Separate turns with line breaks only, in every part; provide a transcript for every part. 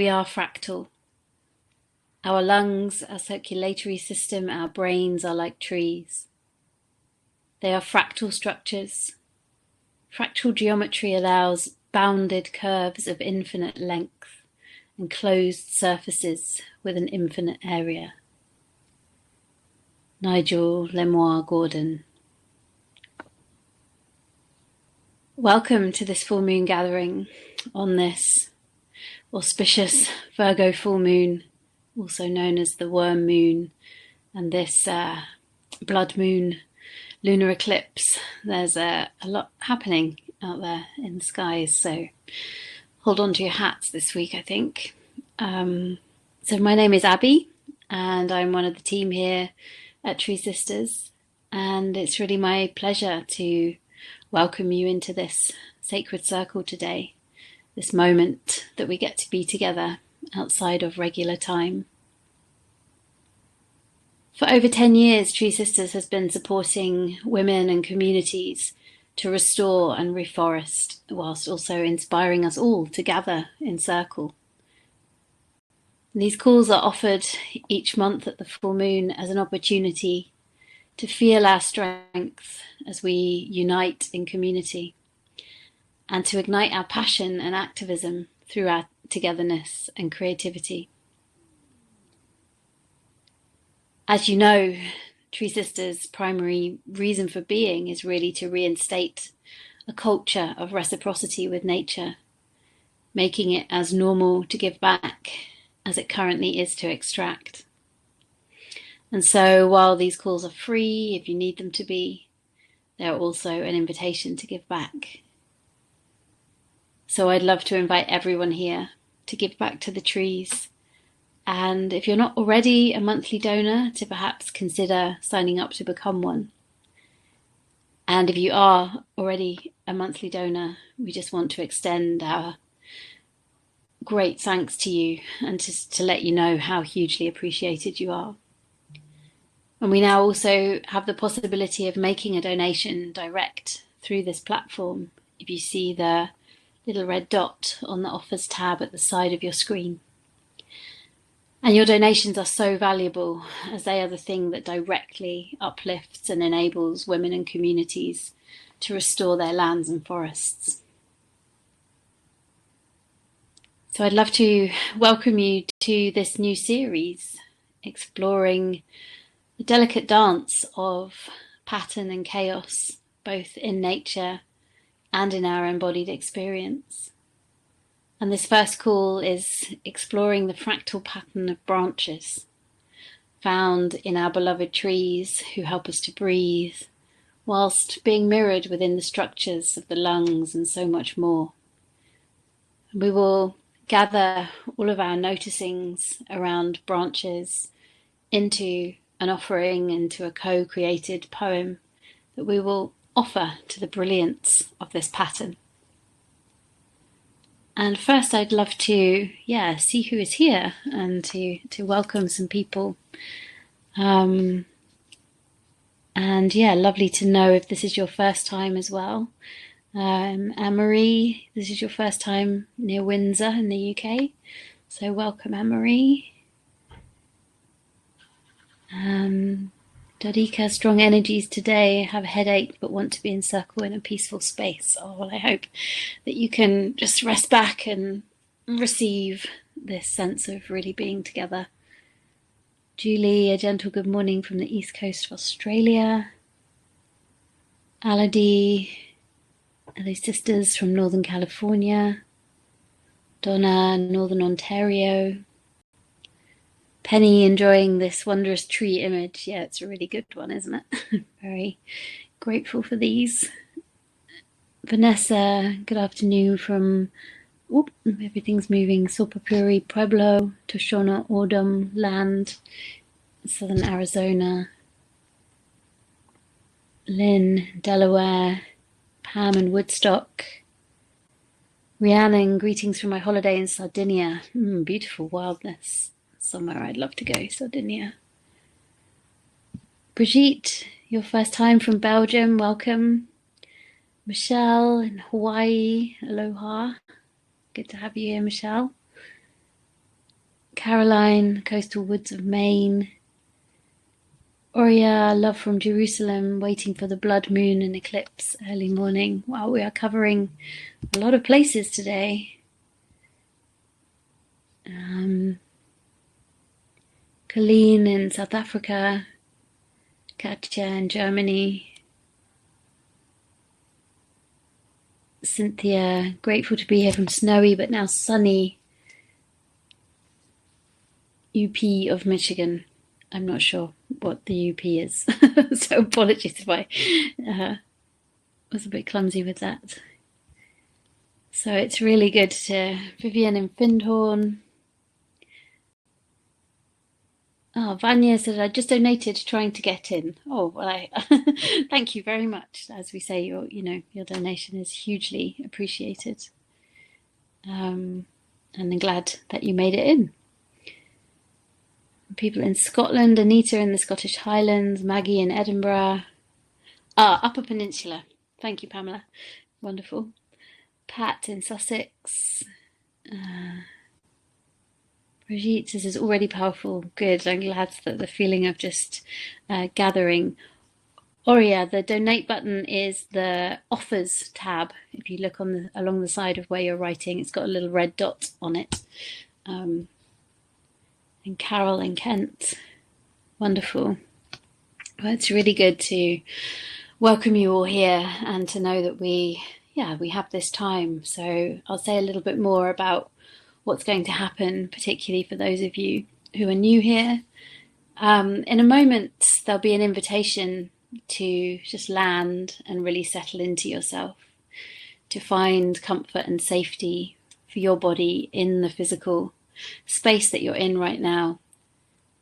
We are fractal. Our lungs, our circulatory system, our brains are like trees. They are fractal structures. Fractal geometry allows bounded curves of infinite length and closed surfaces with an infinite area. Nigel Lemoire Gordon. Welcome to this full moon gathering on this auspicious Virgo full moon, also known as the worm moon, and this blood moon lunar eclipse. There's a lot happening out there in the skies, so hold on to your hats this week, I think. So my name is Abby, and I'm one of the team here at TreeSisters, and it's really my pleasure to welcome you into this sacred circle today, this moment that we get to be together outside of regular time. For over 10 years, TreeSisters has been supporting women and communities to restore and reforest, whilst also inspiring us all to gather in circle. These calls are offered each month at the full moon as an opportunity to feel our strength as we unite in community, and to ignite our passion and activism through our togetherness and creativity. As you know, TreeSisters' primary reason for being is really to reinstate a culture of reciprocity with nature, making it as normal to give back as it currently is to extract. And so while these calls are free, if you need them to be, they're also an invitation to give back. So I'd love to invite everyone here to give back to the trees. And if you're not already a monthly donor, to perhaps consider signing up to become one. And if you are already a monthly donor, we just want to extend our great thanks to you and to let you know how hugely appreciated you are. And we now also have the possibility of making a donation direct through this platform if you see the little red dot on the offers tab at the side of your screen. And your donations are so valuable, as they are the thing that directly uplifts and enables women and communities to restore their lands and forests. So I'd love to welcome you to this new series, exploring the delicate dance of pattern and chaos, both in nature and in our embodied experience. And this first call is exploring the fractal pattern of branches found in our beloved trees who help us to breathe, whilst being mirrored within the structures of the lungs and so much more. We will gather all of our noticings around branches into an offering, into a co-created poem that we will offer to the brilliance of this pattern. And first I'd love to, see who is here and to welcome some people. Lovely to know if this is your first time as well. Anne-Marie, this is your first time near Windsor in the UK. So welcome, Anne-Marie. Dodika, strong energies today, have a headache but want to be in circle in a peaceful space. Oh, well, I hope that you can just rest back and receive this sense of really being together. Julie, a gentle good morning from the east coast of Australia. Aladi, hello sisters from Northern California. Donna, Northern Ontario. Penny, enjoying this wondrous tree image. Yeah, it's a really good one, isn't it? Very grateful for these. Vanessa, good afternoon from, everything's moving, Sopapuri, Pueblo, Toshona, Autumn, Land, Southern Arizona. Lynn, Delaware, Pam and Woodstock. Rhiannon, greetings from my holiday in Sardinia. Beautiful wildness. Somewhere I'd love to go, Sardinia. Brigitte, your first time from Belgium, welcome. Michelle in Hawaii, aloha. Good to have you here, Michelle. Caroline, coastal woods of Maine. Oria, love from Jerusalem, waiting for the blood moon and eclipse early morning. Wow, we are covering a lot of places today. Colleen in South Africa, Katja in Germany, Cynthia, grateful to be here from snowy but now sunny UP of Michigan. I'm not sure what the UP is, so apologies if I was a bit clumsy with that. So it's really good to Vivian in Findhorn. Oh, Vanya said, I just donated trying to get in. Oh, well, thank you very much. As we say, your donation is hugely appreciated. And I'm glad that you made it in. People in Scotland, Anita in the Scottish Highlands, Maggie in Edinburgh. Upper Peninsula. Thank you, Pamela. Wonderful. Pat in Sussex. Brigitte, this is already powerful. Good. I'm glad that the feeling of just gathering. Oria, the donate button is the offers tab. If you look along the side of where you're writing, it's got a little red dot on it. And Carol in Kent. Wonderful. Well, it's really good to welcome you all here and to know that we have this time. So I'll say a little bit more about what's going to happen, particularly for those of you who are new here. In a moment, there'll be an invitation to just land and really settle into yourself, to find comfort and safety for your body in the physical space that you're in right now.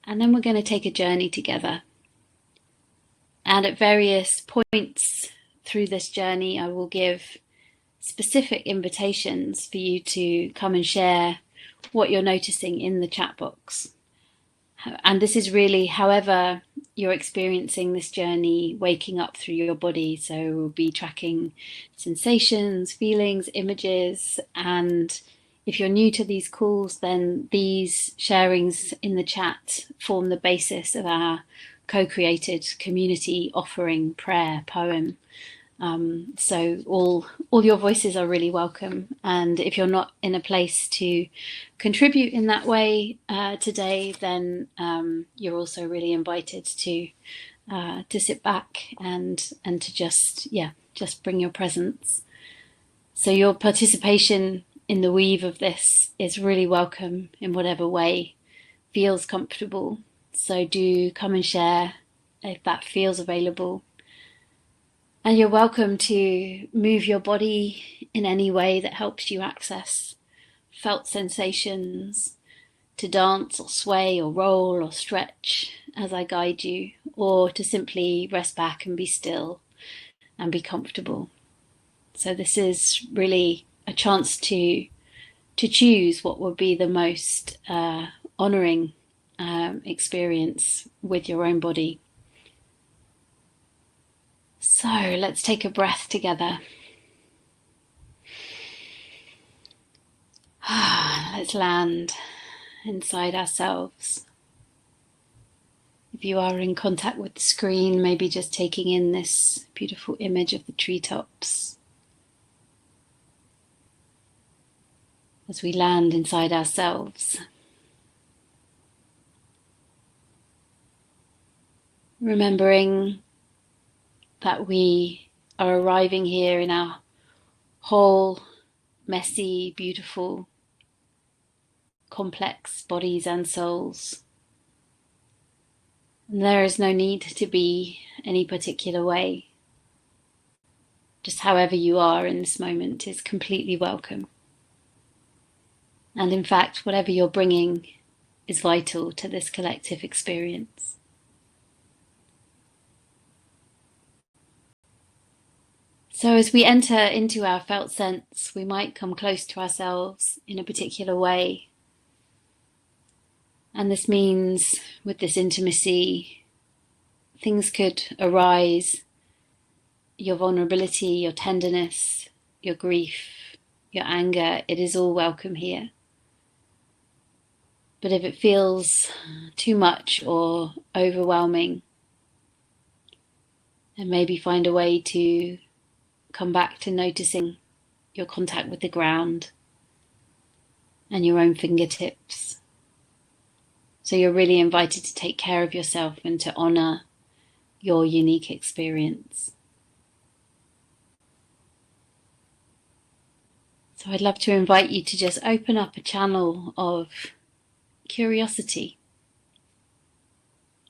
And then we're going to take a journey together. And at various points through this journey, I will give specific invitations for you to come and share what you're noticing in the chat box. And this is really however you're experiencing this journey, waking up through your body. So we'll be tracking sensations, feelings, images. And if you're new to these calls, then these sharings in the chat form the basis of our co-created community offering prayer poem. So all your voices are really welcome. And if you're not in a place to contribute in that way today, then you're also really invited to sit back and to just bring your presence. So your participation in the weave of this is really welcome in whatever way feels comfortable. So do come and share if that feels available. And you're welcome to move your body in any way that helps you access felt sensations, to dance or sway or roll or stretch as I guide you, or to simply rest back and be still and be comfortable. So this is really a chance to choose what will be the most honouring experience with your own body. So let's take a breath together. Let's land inside ourselves. If you are in contact with the screen, maybe just taking in this beautiful image of the treetops. As we land inside ourselves. Remembering that we are arriving here in our whole, messy, beautiful, complex bodies and souls. And there is no need to be any particular way. Just however you are in this moment is completely welcome. And in fact, whatever you're bringing is vital to this collective experience. So as we enter into our felt sense, we might come close to ourselves in a particular way. And this means with this intimacy, things could arise, your vulnerability, your tenderness, your grief, your anger, it is all welcome here. But if it feels too much or overwhelming, then maybe find a way to come back to noticing your contact with the ground and your own fingertips. So you're really invited to take care of yourself and to honor your unique experience. So I'd love to invite you to just open up a channel of curiosity.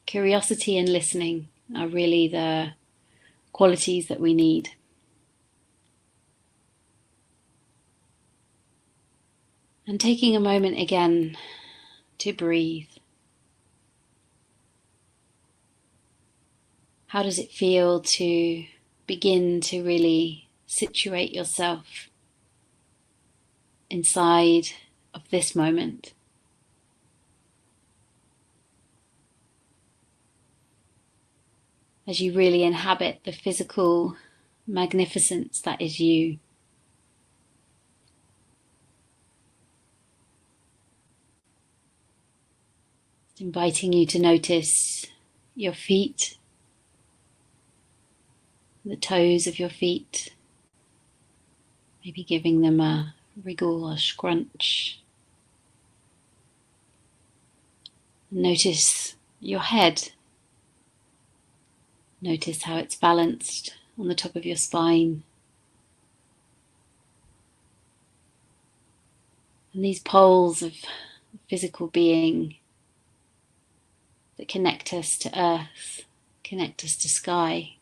Curiosity and listening are really the qualities that we need. And taking a moment again to breathe. How does it feel to begin to really situate yourself inside of this moment? As you really inhabit the physical magnificence that is you. It's inviting you to notice your feet, the toes of your feet, maybe giving them a wriggle or scrunch. Notice your head. Notice how it's balanced on the top of your spine. And these poles of physical being that connect us to earth, connect us to sky.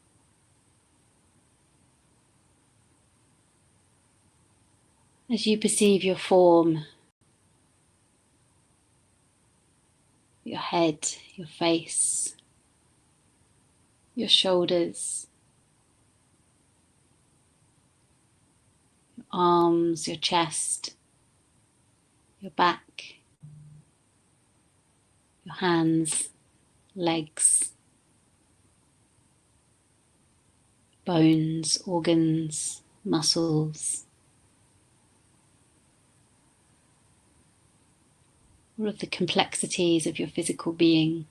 As you perceive your form, your head, your face, your shoulders, your arms, your chest, your back, your hands, legs, bones, organs, muscles. All of the complexities of your physical being.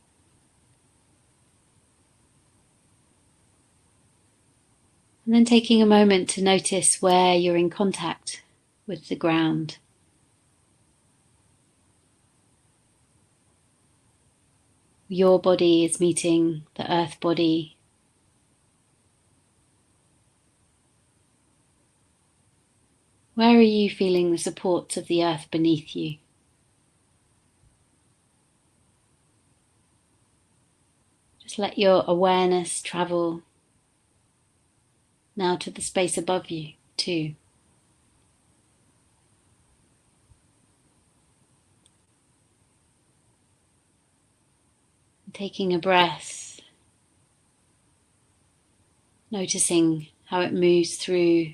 And then taking a moment to notice where you're in contact with the ground. Your body is meeting the earth body. Where are you feeling the supports of the earth beneath you? Just let your awareness travel now to the space above you too. Taking a breath, noticing how it moves through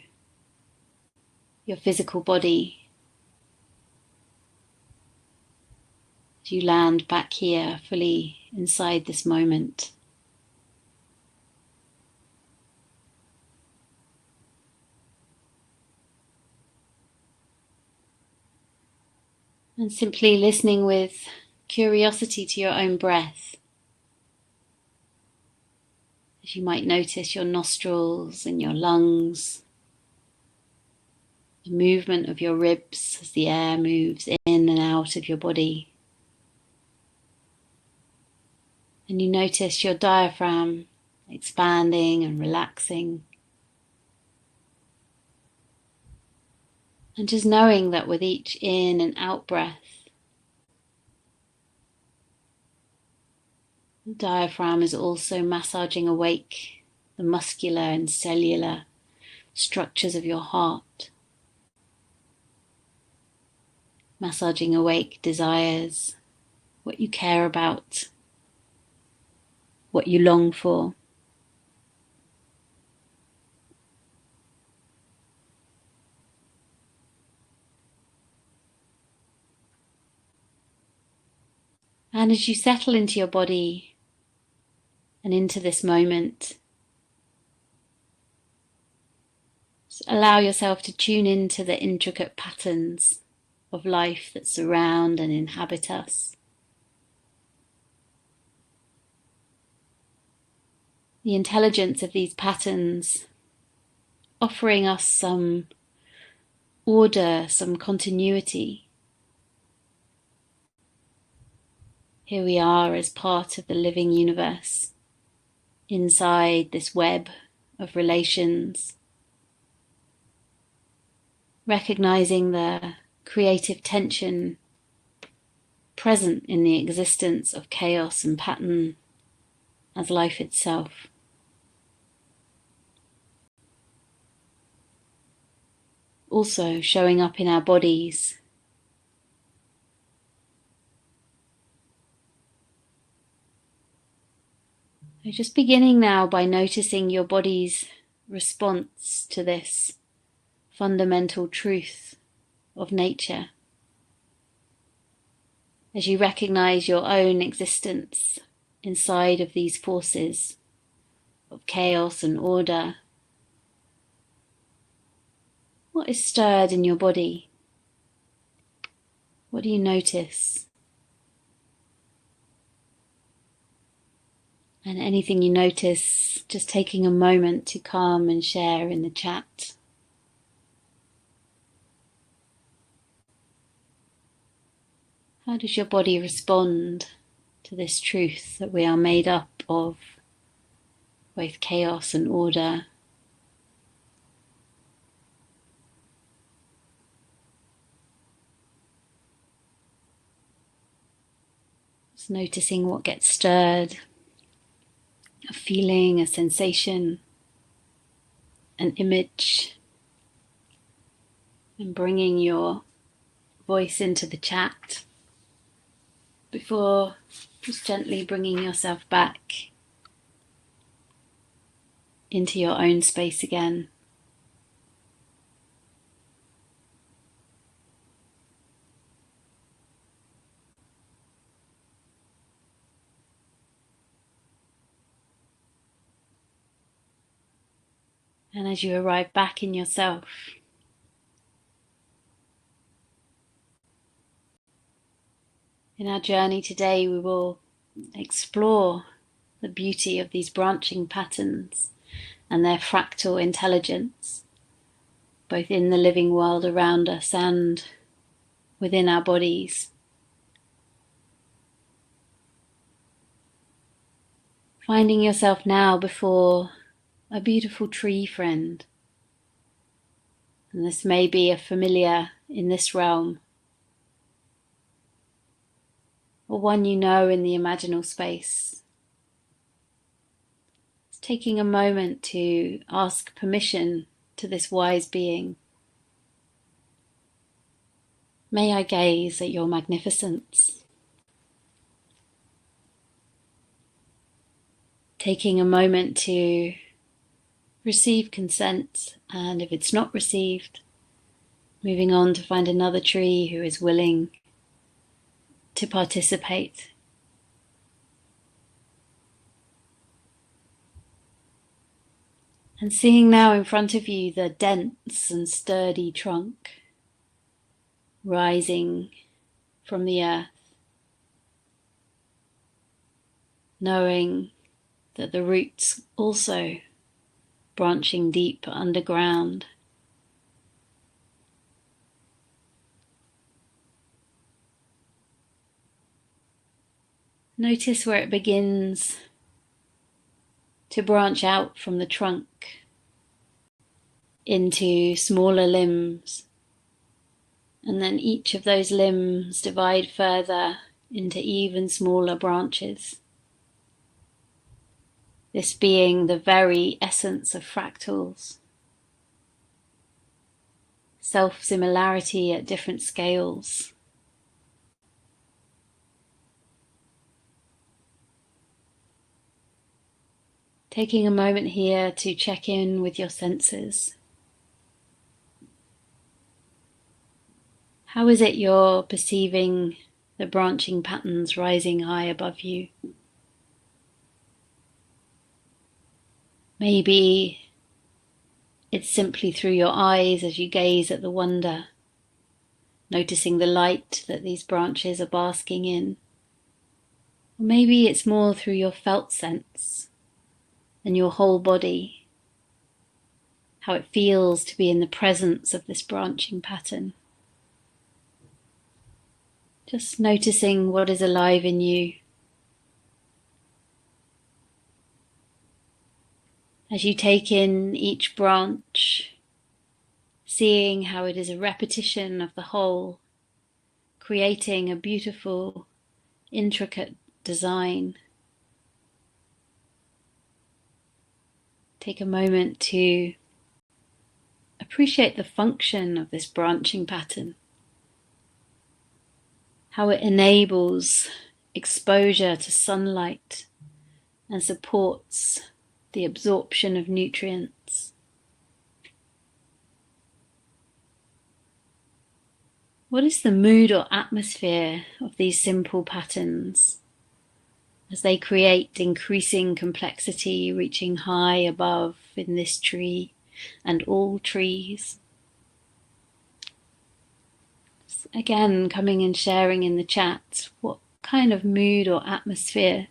your physical body as you land back here fully inside this moment. And simply listening with curiosity to your own breath. As you might notice your nostrils and your lungs, the movement of your ribs as the air moves in and out of your body. And you notice your diaphragm expanding and relaxing. And just knowing that with each in and out breath, the diaphragm is also massaging awake the muscular and cellular structures of your heart. Massaging awake desires, what you care about, what you long for. And as you settle into your body and into this moment, allow yourself to tune into the intricate patterns of life that surround and inhabit us. The intelligence of these patterns offering us some order, some continuity. Here we are as part of the living universe, inside this web of relations, recognizing the creative tension present in the existence of chaos and pattern as life itself. Also showing up in our bodies. So just beginning now by noticing your body's response to this fundamental truth of nature. As you recognize your own existence inside of these forces of chaos and order, what is stirred in your body? What do you notice? And anything you notice, just taking a moment to calm and share in the chat. How does your body respond to this truth that we are made up of both chaos and order? Just noticing what gets stirred. A feeling, a sensation, an image, and bringing your voice into the chat before just gently bringing yourself back into your own space again. And as you arrive back in yourself, in our journey today, we will explore the beauty of these branching patterns and their fractal intelligence, both in the living world around us and within our bodies. Finding yourself now before a beautiful tree friend. And this may be a familiar in this realm, or one you know in the imaginal space. It's taking a moment to ask permission to this wise being. May I gaze at your magnificence? Taking a moment to receive consent, and if it's not received, moving on to find another tree who is willing to participate. And seeing now in front of you the dense and sturdy trunk rising from the earth, knowing that the roots also branching deep underground. Notice where it begins to branch out from the trunk into smaller limbs, and then each of those limbs divide further into even smaller branches. This being the very essence of fractals. Self-similarity at different scales. Taking a moment here to check in with your senses. How is it you're perceiving the branching patterns rising high above you? Maybe it's simply through your eyes as you gaze at the wonder, noticing the light that these branches are basking in. Or maybe it's more through your felt sense and your whole body, how it feels to be in the presence of this branching pattern. Just noticing what is alive in you. As you take in each branch, seeing how it is a repetition of the whole, creating a beautiful, intricate design. Take a moment to appreciate the function of this branching pattern, how it enables exposure to sunlight and supports the absorption of nutrients. What is the mood or atmosphere of these simple patterns as they create increasing complexity, reaching high above in this tree and all trees? Again, coming and sharing in the chat what kind of mood or atmosphere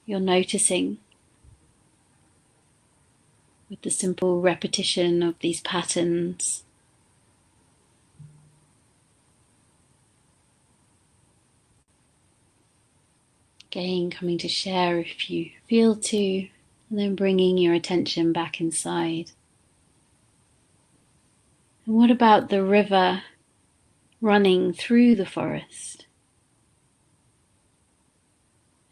you're noticing with the simple repetition of these patterns. Again, coming to share if you feel to, and then bringing your attention back inside. And what about the river running through the forest?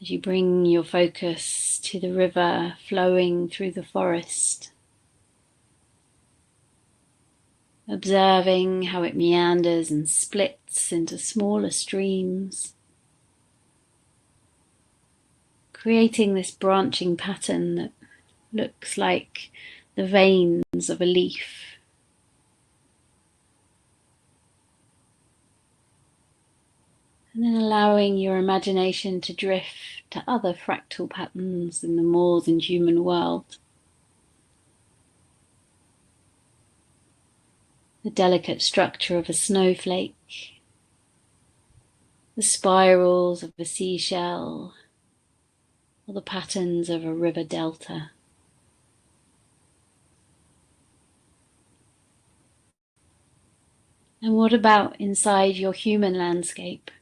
As you bring your focus to the river flowing through the forest, observing how it meanders and splits into smaller streams, creating this branching pattern that looks like the veins of a leaf. And then allowing your imagination to drift to other fractal patterns in the more than human world. The delicate structure of a snowflake, the spirals of a seashell, or the patterns of a river delta. And what about inside your human landscape?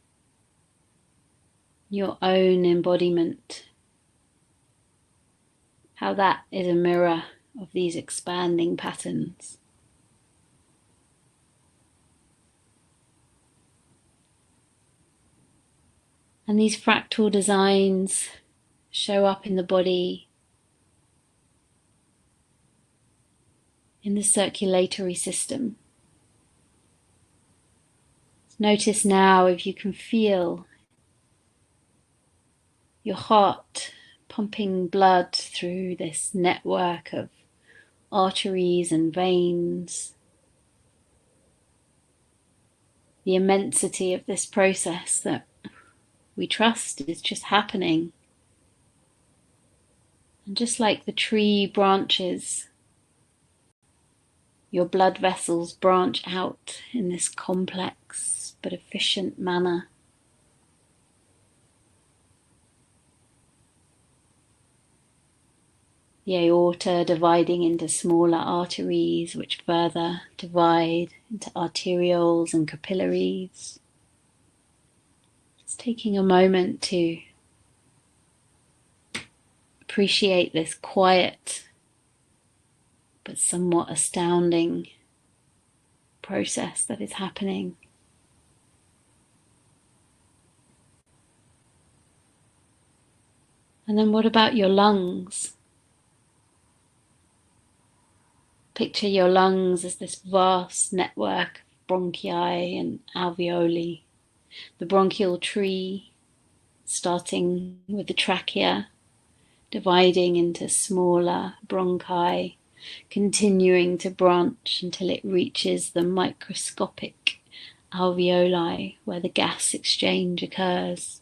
Your own embodiment, how that is a mirror of these expanding patterns. And these fractal designs show up in the body, in the circulatory system. Notice now if you can feel your heart pumping blood through this network of arteries and veins. The immensity of this process that we trust is just happening. And just like the tree branches, your blood vessels branch out in this complex but efficient manner. The aorta dividing into smaller arteries, which further divide into arterioles and capillaries. Just taking a moment to appreciate this quiet but somewhat astounding process that is happening. And then what about your lungs? Picture your lungs as this vast network of bronchi and alveoli. The bronchial tree, starting with the trachea, dividing into smaller bronchi, continuing to branch until it reaches the microscopic alveoli where the gas exchange occurs.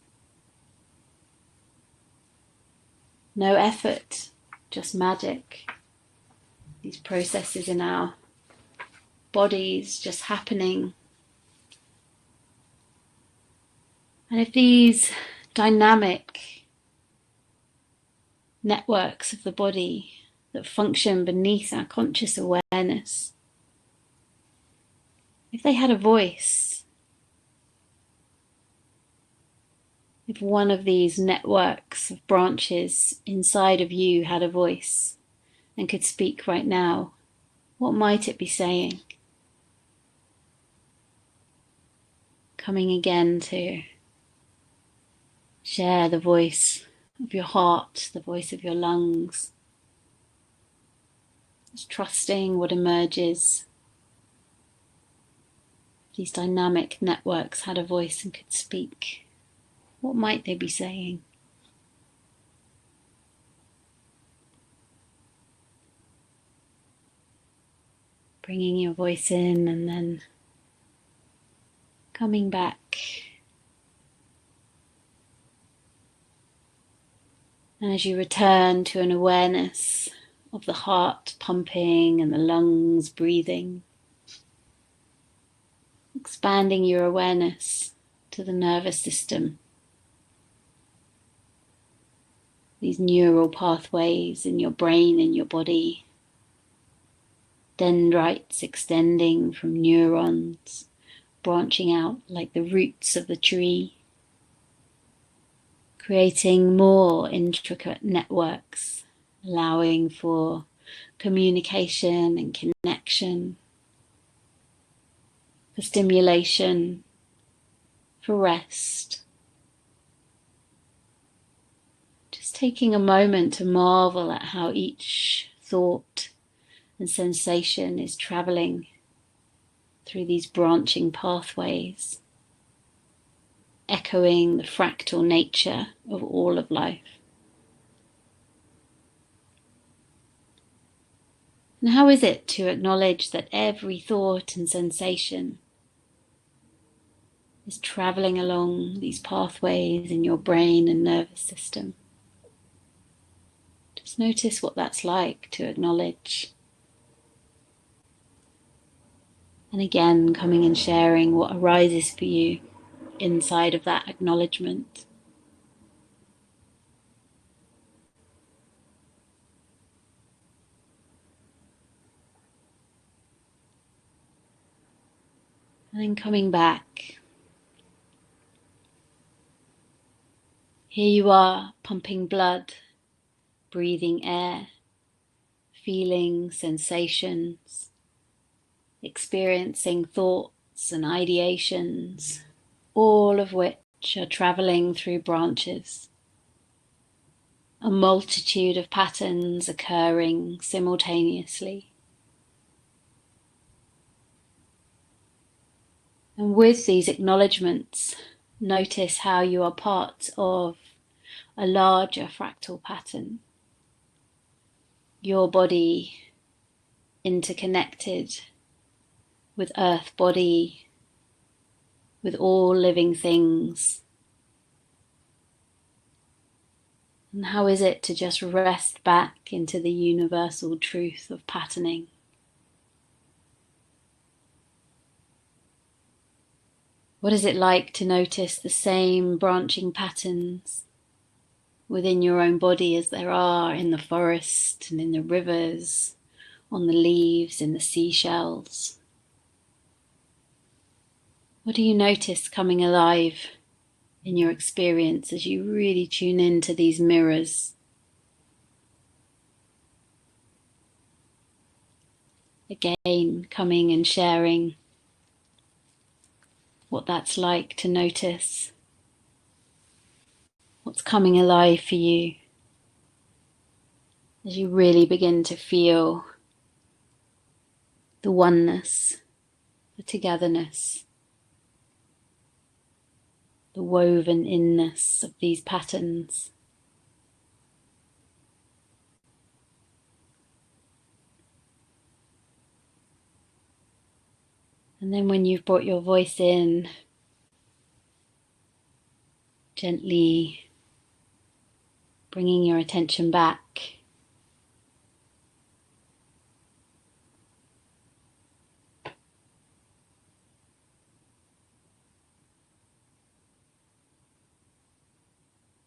No effort, just magic. These processes in our bodies just happening And if these dynamic networks of the body that function beneath our conscious awareness, if they had a voice, if one of these networks of branches inside of you had a voice and could speak right now, what might it be saying? Coming again to share the voice of your heart, the voice of your lungs. Just trusting what emerges. These dynamic networks had a voice and could speak. What might they be saying? Bringing your voice in and then coming back. And as you return to an awareness of the heart pumping and the lungs breathing, expanding your awareness to the nervous system, these neural pathways in your brain and your body, dendrites extending from neurons, branching out like the roots of the tree, creating more intricate networks, allowing for communication and connection, for stimulation, for rest. Just taking a moment to marvel at how each thought and sensation is traveling through these branching pathways, echoing the fractal nature of all of life. And how is it to acknowledge that every thought and sensation is traveling along these pathways in your brain and nervous system? Just notice what that's like to acknowledge. And again, coming and sharing what arises for you inside of that acknowledgement. And then coming back. Here you are, pumping blood, breathing air, feeling sensations, experiencing thoughts and ideations, all of which are traveling through branches. A multitude of patterns occurring simultaneously. And with these acknowledgements, notice how you are part of a larger fractal pattern. Your body interconnected with earth body, with all living things. And how is it to just rest back into the universal truth of patterning? What is it like to notice the same branching patterns within your own body as there are in the forest and in the rivers, on the leaves, in the seashells? What do you notice coming alive in your experience as you really tune into these mirrors? Again, coming and sharing what that's like to notice what's coming alive for you as you really begin to feel the oneness, the togetherness, the woven inness of these patterns. And then when you've brought your voice in, gently bringing your attention back.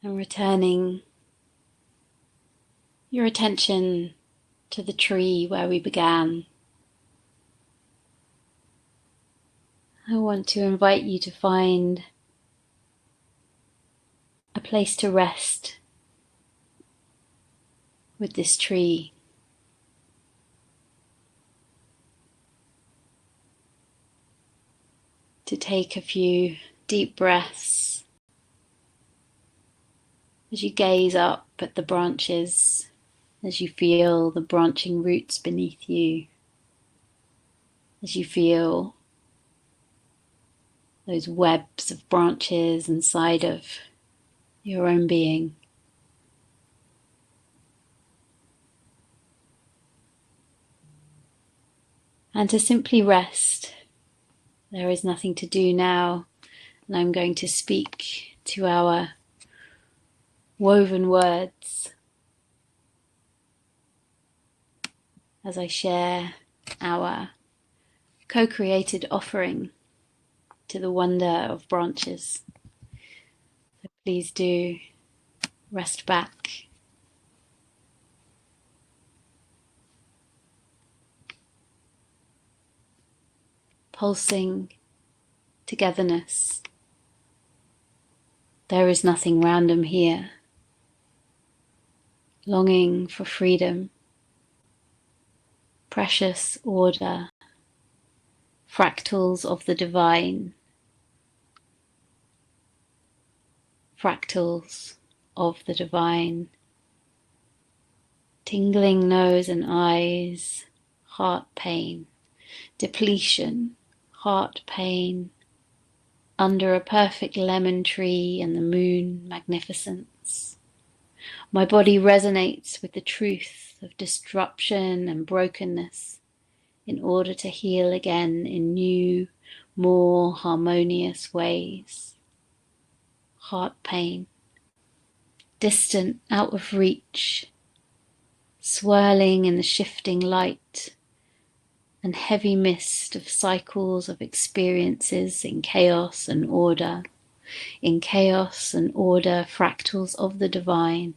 And returning your attention to the tree where we began, I want to invite you to find a place to rest with this tree. To take a few deep breaths as you gaze up at the branches, as you feel the branching roots beneath you, as you feel those webs of branches inside of your own being. And to simply rest. There is nothing to do now, and I'm going to speak to our woven words as I share our co-created offering to the wonder of branches. So please do rest back. Pulsing togetherness. There is nothing random here. Longing for freedom. Precious order. Fractals of the divine. Fractals of the divine. Tingling nose and eyes. Heart pain. Depletion. Heart pain. Under a perfect lemon tree and the moon magnificence. My body resonates with the truth of disruption and brokenness in order to heal again in new, more harmonious ways. Heart pain. Distant, out of reach, swirling in the shifting light and heavy mist of cycles of experiences in chaos and order, fractals of the divine,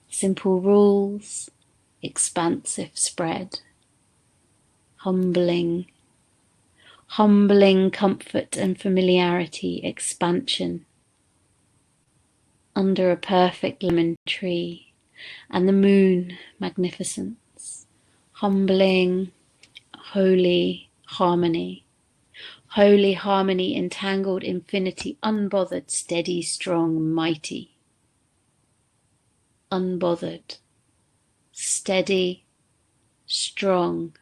simple rules, expansive spread, humbling comfort and familiarity, expansion, under a perfect lemon tree and the moon magnificence, humbling, holy harmony, entangled infinity, unbothered, steady, strong, mighty. Unbothered, steady, strong,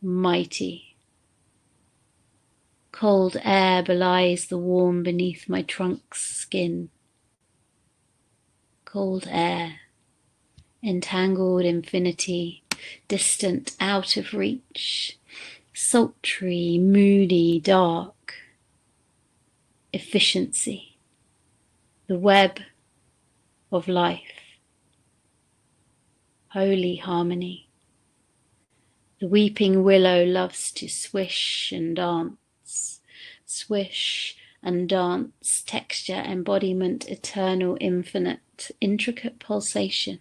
mighty. Cold air belies the warm beneath my trunk's skin. Cold air, entangled infinity, distant, out of reach, sultry, moody, dark. Efficiency, the web of life. Holy harmony. The weeping willow loves to swish and dance, texture, embodiment, eternal, infinite, intricate pulsation,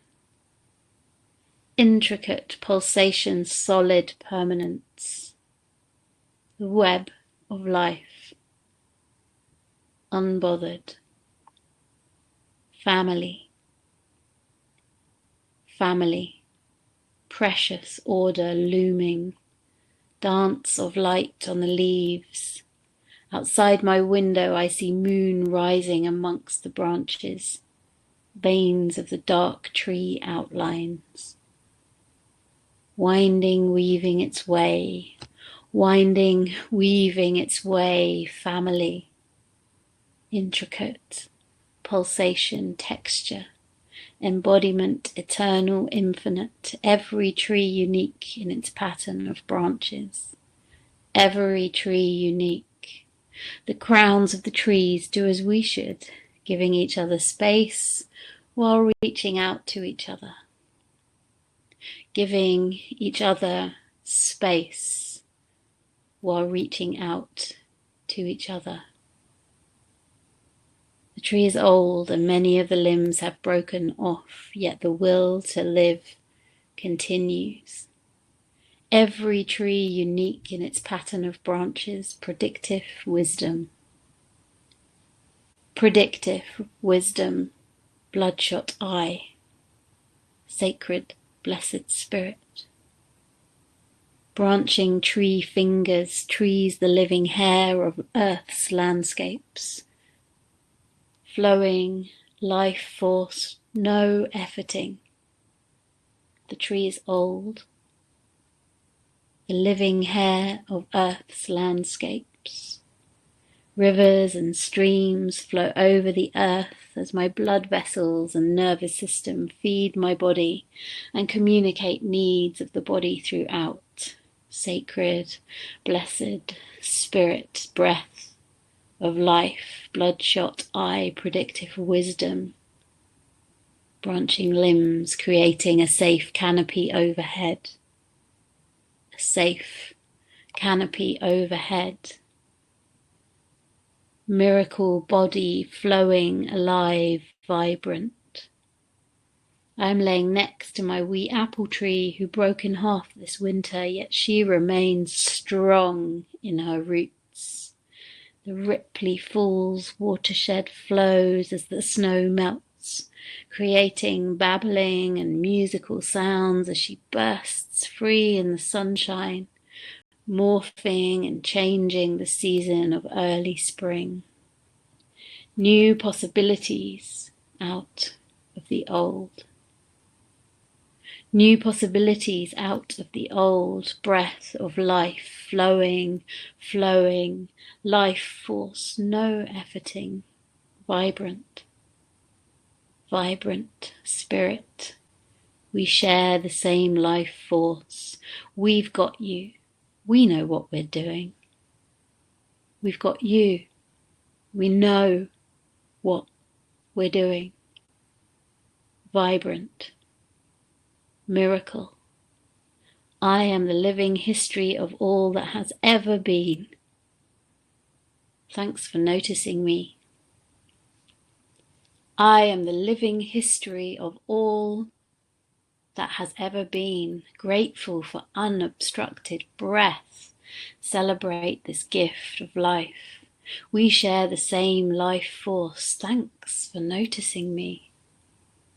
solid permanence. The web of life, unbothered. Family, precious order looming, dance of light on the leaves. Outside my window I see moon rising amongst the branches, veins of the dark tree outlines. Winding, weaving its way, family, intricate, pulsation, texture, embodiment, eternal, infinite, every tree unique in its pattern of branches, every tree unique. The crowns of the trees do as we should, giving each other space while reaching out to each other. Giving each other space while reaching out to each other. The tree is old and many of the limbs have broken off, yet the will to live continues. Every tree unique in its pattern of branches, predictive wisdom. Predictive wisdom, bloodshot eye, sacred, blessed spirit. Branching tree fingers, trees the living hair of earth's landscapes. Flowing life force, no efforting. The tree is old, the living hair of earth's landscapes. Rivers and streams flow over the earth as my blood vessels and nervous system feed my body and communicate needs of the body throughout. Sacred, blessed, spirit, breath of life, bloodshot eye, predictive wisdom. Branching limbs creating a safe canopy overhead. A safe canopy overhead. Miracle body flowing, alive, vibrant. I am laying next to my wee apple tree who broke in half this winter, yet she remains strong in her roots. The Ripley Falls watershed flows as the snow melts, creating babbling and musical sounds as she bursts free in the sunshine, morphing and changing the season of early spring. New possibilities out of the old. New possibilities out of the old, breath of life flowing, flowing, life force, no efforting, vibrant, vibrant spirit. We share the same life force. We've got you. We know what we're doing. We've got you. We know what we're doing. Vibrant. Miracle. I am the living history of all that has ever been. Thanks for noticing me. I am the living history of all that has ever been. Grateful for unobstructed breath. Celebrate this gift of life. We share the same life force. Thanks for noticing me.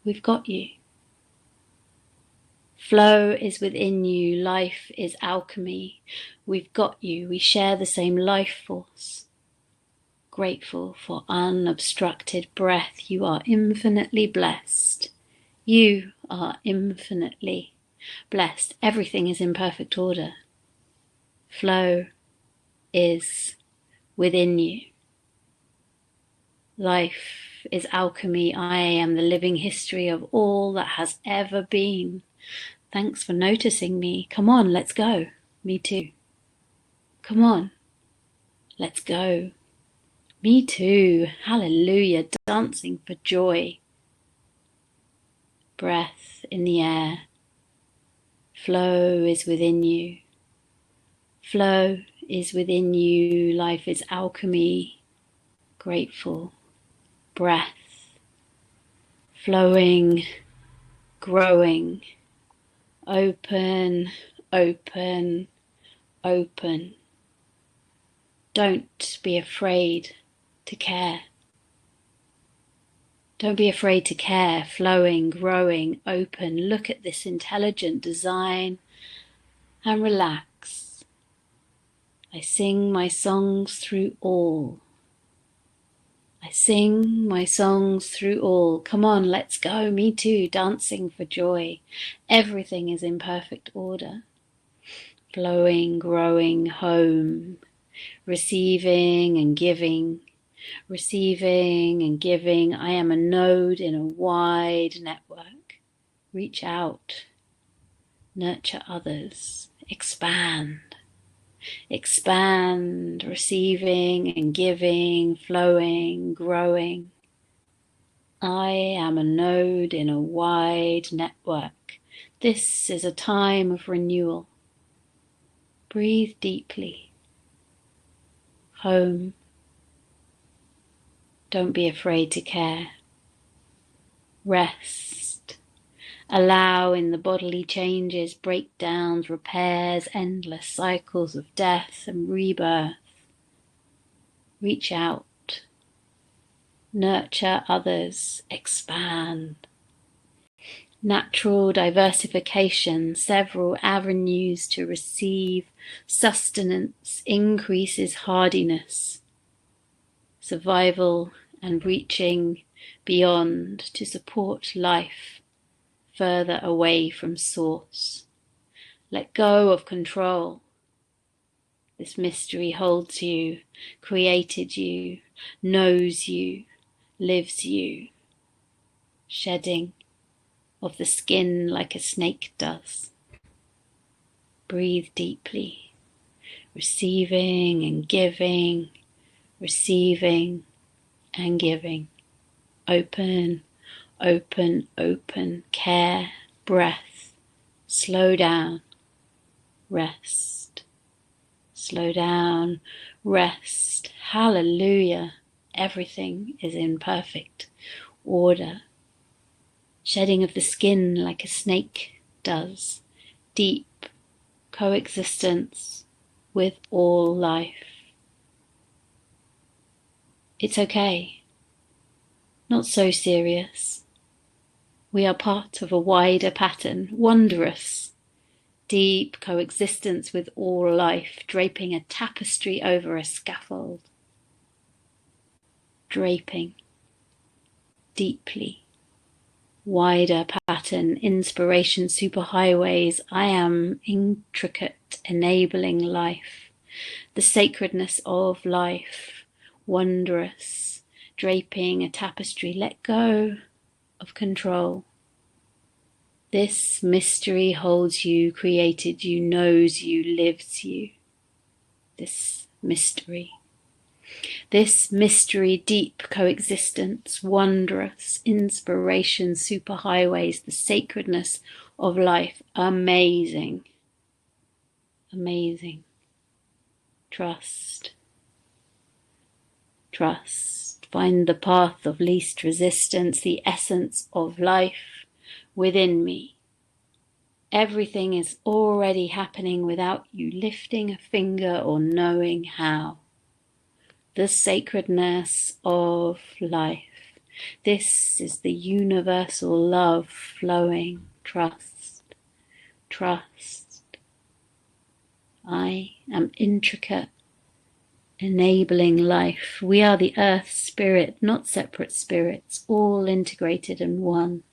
We've got you. Flow is within you. Life is alchemy. We've got you. We share the same life force. Grateful for unobstructed breath. You are infinitely blessed. You are infinitely blessed. Everything is in perfect order. Flow is within you. Life is alchemy. I am the living history of all that has ever been. Thanks for noticing me. Come on, let's go. Me too. Come on, let's go. Me too. Hallelujah. Dancing for joy. Breath in the air. Flow is within you. Flow is within you. Life is alchemy. Grateful. Breath. Flowing. Growing. Open. Open. Open. Don't be afraid to care. Don't be afraid to care. Flowing, growing, open. Look at this intelligent design and relax. I sing my songs through all. I sing my songs through all. Come on, let's go. Me too, dancing for joy. Everything is in perfect order. Flowing, growing, home. Receiving and giving. Receiving and giving. I am a node in a wide network. Reach out. Nurture others. Expand. Expand. Receiving and giving. Flowing. Growing. I am a node in a wide network. This is a time of renewal. Breathe deeply. Home. Don't be afraid to care. Rest. Allow in the bodily changes, breakdowns, repairs, endless cycles of death and rebirth. Reach out. Nurture others. Expand. Natural diversification, several avenues to receive sustenance, increases hardiness, survival, and reaching beyond to support life further away from source. Let go of control. This mystery holds you, created you, knows you, lives you, shedding of the skin like a snake does. Breathe deeply, receiving and giving, receiving and giving. Open, open, open, care, breath, slow down, rest. Slow down, rest. Hallelujah. Everything is in perfect order. Shedding of the skin like a snake does. Deep coexistence with all life. It's okay. Not so serious. We are part of a wider pattern, wondrous. Deep coexistence with all life, draping a tapestry over a scaffold. Draping. Deeply. Wider pattern, inspiration, superhighways. I am intricate, enabling life. The sacredness of life. Wondrous. Draping a tapestry. Let go of control. This mystery holds you, created you, knows you, lives you. This mystery, deep coexistence, wondrous, inspiration, superhighways, the sacredness of life, amazing, amazing. Trust, trust, find the path of least resistance, the essence of life within me. Everything is already happening without you lifting a finger or knowing how. The sacredness of life. This is the universal love flowing. Trust, trust. I am intricate, enabling life. We are the earth spirit, not separate spirits, all integrated and one.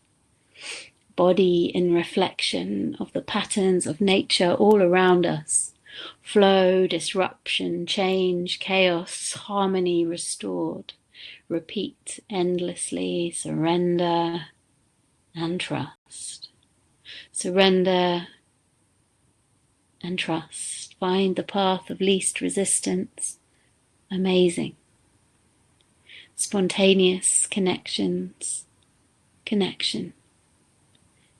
Body in reflection of the patterns of nature all around us. Flow, disruption, change, chaos, harmony restored. Repeat endlessly, surrender and trust. Surrender and trust. Find the path of least resistance. Amazing. Spontaneous connections. Connection.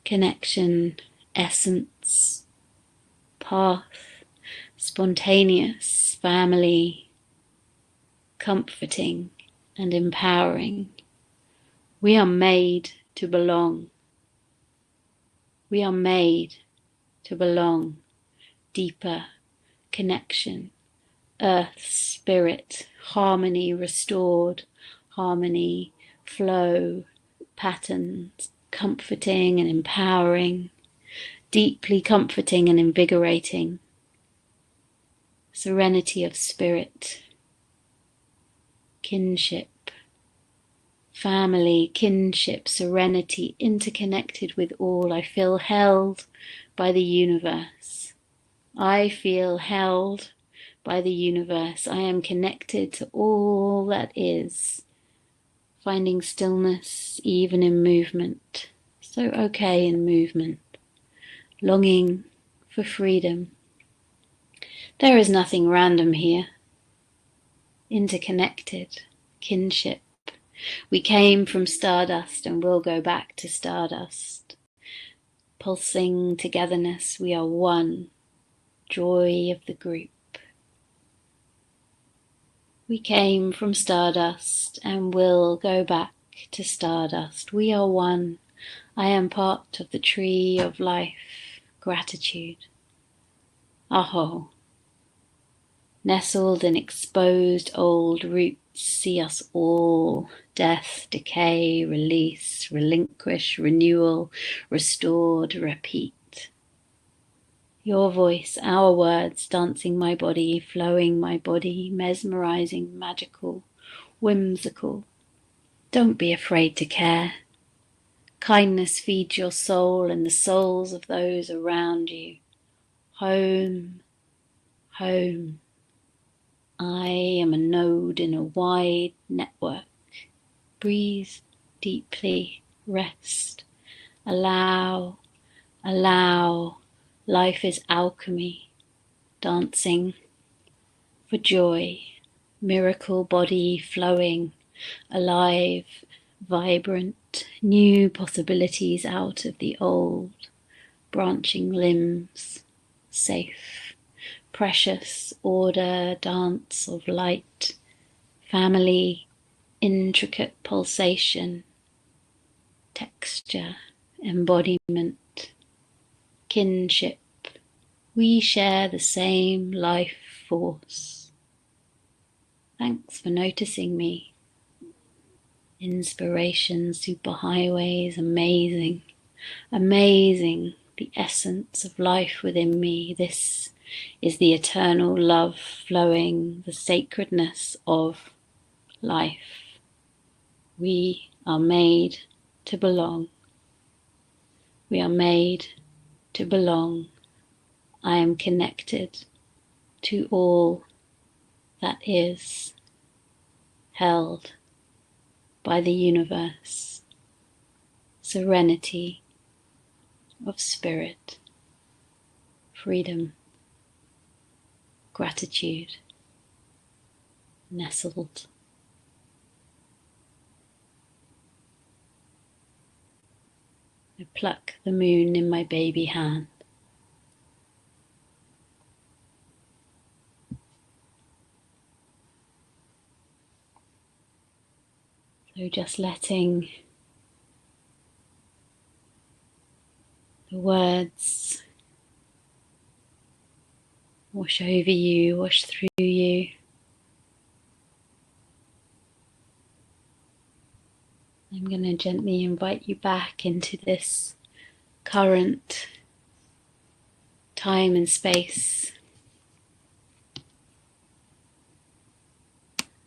Connection, essence, path, spontaneous, family, comforting and empowering. We are made to belong. We are made to belong. Deeper connection, earth, spirit, harmony restored, harmony, flow, patterns, comforting and empowering, deeply comforting and invigorating, serenity of spirit, kinship, family, kinship, serenity, interconnected with all. I feel held by the universe. I feel held by the universe. I am connected to all that is. Finding stillness even in movement, so okay in movement, longing for freedom. There is nothing random here. Interconnected, kinship. We came from stardust and will go back to stardust. Pulsing togetherness, we are one, joy of the group. We came from stardust and will go back to stardust. We are one. I am part of the tree of life. Gratitude. Aho. Nestled in exposed old roots, see us all. Death, decay, release, relinquish, renewal, restored, repeat. Your voice, our words, dancing my body, flowing my body, mesmerizing, magical, whimsical. Don't be afraid to care. Kindness feeds your soul and the souls of those around you. Home, home. I am a node in a wide network. Breathe deeply, rest, allow, allow. Life is alchemy, dancing for joy, miracle body flowing, alive, vibrant, new possibilities out of the old, branching limbs, safe, precious order, dance of light, family, intricate pulsation, texture, embodiment, kinship. We share the same life force. Thanks for noticing me. Inspiration, superhighways, amazing, amazing, the essence of life within me. This is the eternal love flowing, the sacredness of life. We are made to belong. We are made to belong. I am connected to all that is, held by the universe. Serenity of spirit, freedom, gratitude, nestled. I pluck the moon in my baby hand. So just letting the words wash over you, wash through you. I'm going to gently invite you back into this current time and space.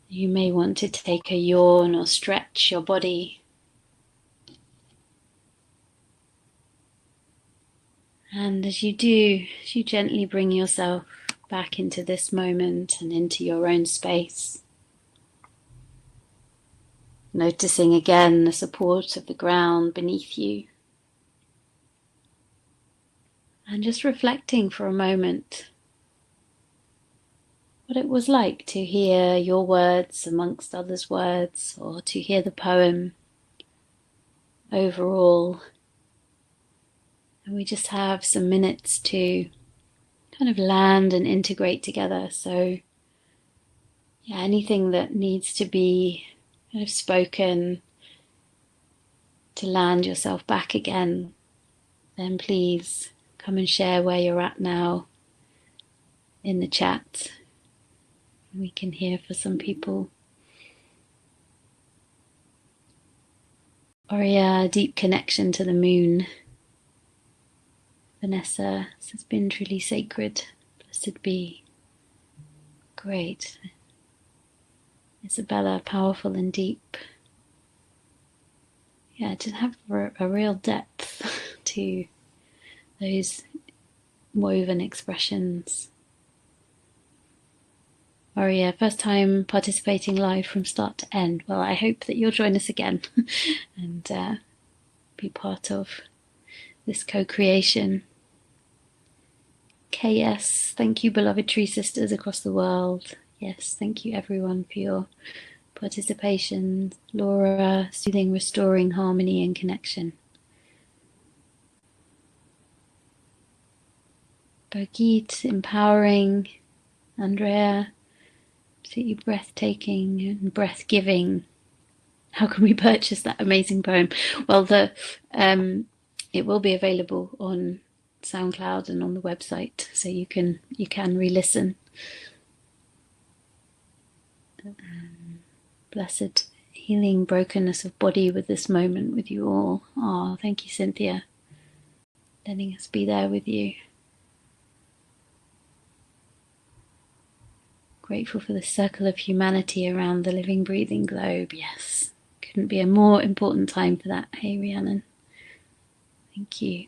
You may want to take a yawn or stretch your body. And as you do, as you gently bring yourself back into this moment and into your own space, noticing again the support of the ground beneath you, and just reflecting for a moment what it was like to hear your words amongst others' words, or to hear the poem overall. And we just have some minutes to kind of land and integrate together. So yeah, anything that needs to be kind of spoken to land yourself back again, then please come and share where you're at now in the chat. We can hear for some people. Oria, deep connection to the moon. Vanessa has been truly sacred. Blessed be. Great. Isabella, powerful and deep. Yeah, to have a real depth to those woven expressions. Oria, first time participating live from start to end. Well, I hope that you'll join us again and be part of this co-creation. KS, thank you, beloved Tree Sisters across the world. Yes, thank you everyone for your participation. Laura, soothing, restoring harmony and connection. Birgit, empowering. Andrea, absolutely breathtaking and breath-giving. How can we purchase that amazing poem? Well, it will be available on SoundCloud and on the website, so you can re-listen. Blessed healing brokenness of body with this moment with you all. Oh, thank you, Cynthia, letting us be there with you. Grateful for the circle of humanity around the living, breathing globe. Yes, couldn't be a more important time for that. Hey, Rhiannon. Thank you.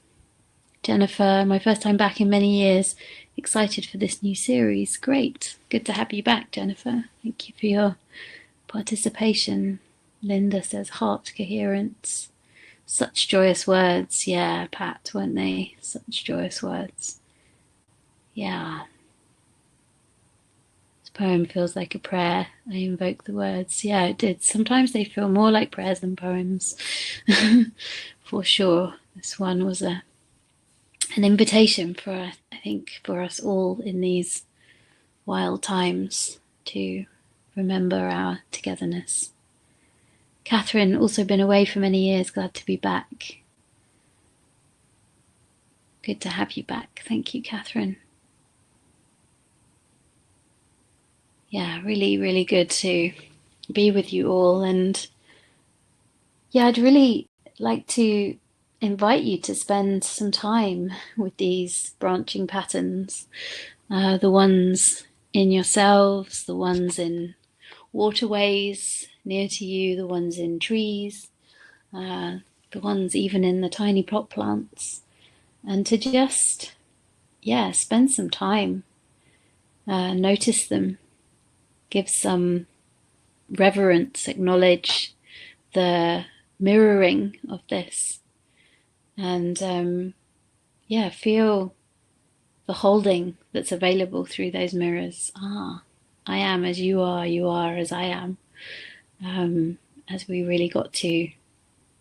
Jennifer, my first time back in many years. Excited for this new series. Great. Good to have you back, Jennifer. Thank you for your participation. Linda says heart coherence. Such joyous words. Yeah, Pat, weren't they? Such joyous words. Yeah. This poem feels like a prayer. I invoke the words. Yeah, it did. Sometimes they feel more like prayers than poems. For sure. This one was an invitation for, I think, for us all in these wild times to remember our togetherness. Catherine, also been away for many years, glad to be back. Good to have you back. Thank you, Catherine. Yeah, really, really good to be with you all. And yeah, I'd really like to invite you to spend some time with these branching patterns, the ones in yourselves, the ones in waterways near to you, the ones in trees, the ones even in the tiny pot plants, and to just, spend some time, notice them, give some reverence, acknowledge the mirroring of this, and feel the holding that's available through those mirrors. I am as you are as I am, as we really got to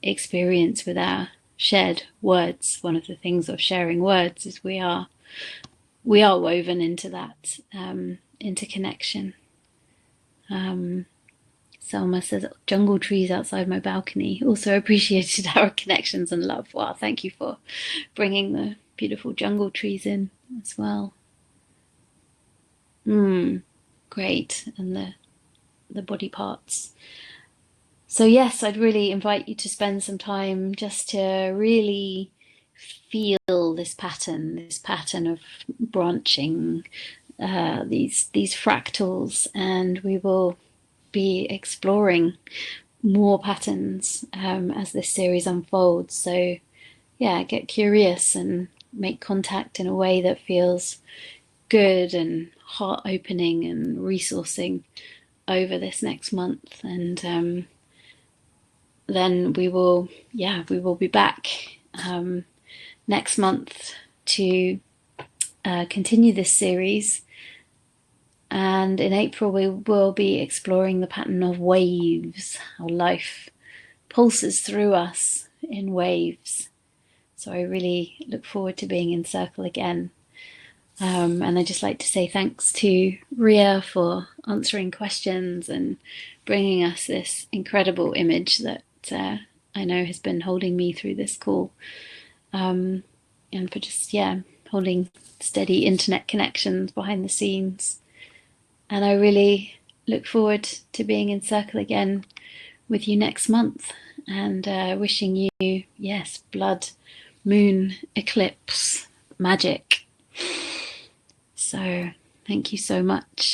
experience with our shared words. One of the things of sharing words is we are woven into that interconnection. Selma says, jungle trees outside my balcony. Also appreciated our connections and love. Wow, thank you for bringing the beautiful jungle trees in as well. Great. And the body parts. So yes, I'd really invite you to spend some time just to really feel this pattern of branching, these fractals, and we will be exploring more patterns as this series unfolds. So yeah, get curious and make contact in a way that feels good and heart opening and resourcing over this next month. And then we will be back next month to continue this series. And in April, we will be exploring the pattern of waves, how life pulses through us in waves. So I really look forward to being in circle again. And I'd just like to say thanks to Ria for answering questions and bringing us this incredible image that I know has been holding me through this call. And for just, holding steady internet connections behind the scenes. And I really look forward to being in circle again with you next month, and wishing you, blood, moon, eclipse, magic. So thank you so much.